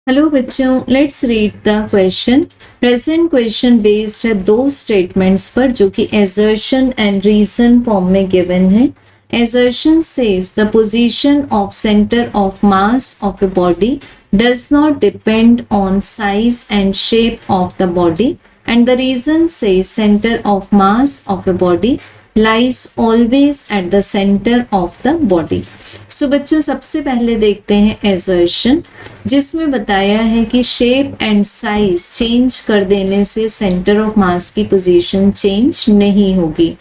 Hello बच्चों, let's read the question. Present question based है दो स्टेटमेंट्स पर जो कि एजर्शन एंड रीजन फॉर्म में गिवन है। Assertion says the position of centre of mass of a body does not depend on size and shape of the body, and the reason says center of mass of a body lies always at the center of the body। सो बच्चों, सबसे पहले देखते हैं assertion, जिसमें बताया है कि shape and size change कर देने से सेंटर ऑफ मास की पोजीशन चेंज नहीं होगी।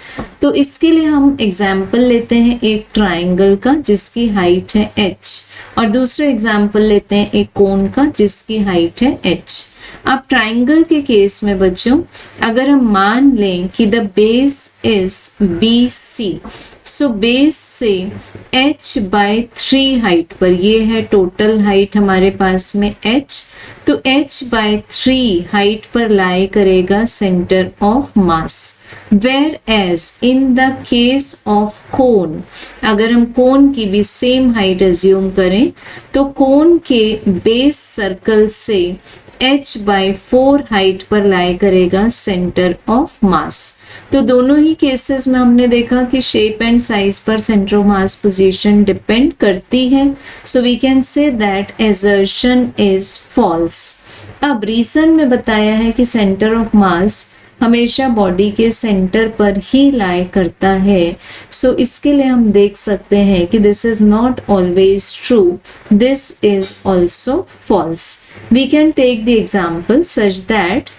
तो इसके लिए हम एग्जाम्पल लेते हैं एक ट्राइंगल का जिसकी हाइट है h, और दूसरा एग्जाम्पल लेते हैं एक कोन का जिसकी हाइट है h। अब ट्राइंगल के केस में बच्चों, अगर हम मान लें कि the base is BC, so base से h/3 हाइट पर, ये है टोटल हाइट हमारे पास में h, तो h/3 हाइट पर लाई करेगा centre of mass. Whereas in the case of cone, अगर हम कोन की भी सेम हाइट एज्यूम करें तो कोन के बेस सर्कल से h/4 हाइट पर लाई करेगा सेंटर ऑफ मास। तो दोनों ही केसेस में हमने देखा कि शेप एंड साइज पर centre of mass position depend करती है। So we can say that assertion is false. अब रीजन में बताया है कि सेंटर ऑफ मास हमेशा बॉडी के सेंटर पर ही लाई करता है। सो इसके लिए हम देख सकते हैं कि this is not always true, this is also false. We can take the example such that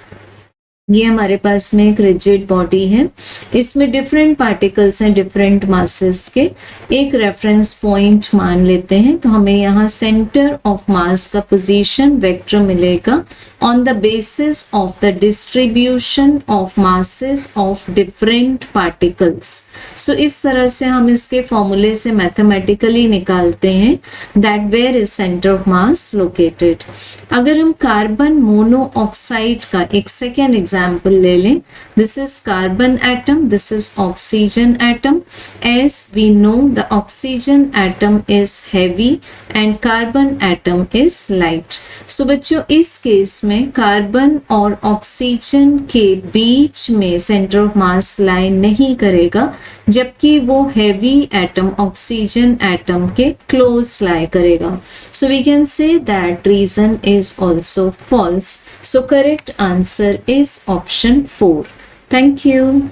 ये हमारे पास में एक रिजिड बॉडी है, इसमें डिफरेंट पार्टिकल्स हैं डिफरेंट मासेस के। एक रेफरेंस पॉइंट मान लेते हैं, तो हमें यहाँ सेंटर ऑफ मास का पोजीशन वेक्टर मिलेगा on the basis of the distribution of masses of different particles. So इस तरह से हम इसके फॉर्मूले से मैथमेटिकली निकालते हैं that where is centre of mass located. अगर हम कार्बन मोनोऑक्साइड का एक सेकेंड एग्जाम्पल ले लें, this is carbon atom, this is oxygen atom. As we know the oxygen atom is heavy and carbon atom is light. So बच्चों, इस case में carbon और ऑक्सीजन के बीच में सेंटर ऑफ मास लाई नहीं करेगा, जबकि वो हैवी एटम ऑक्सीजन एटम के क्लोज लाई करेगा। So we can say that reason is also false. So correct answer is option 4. Thank you.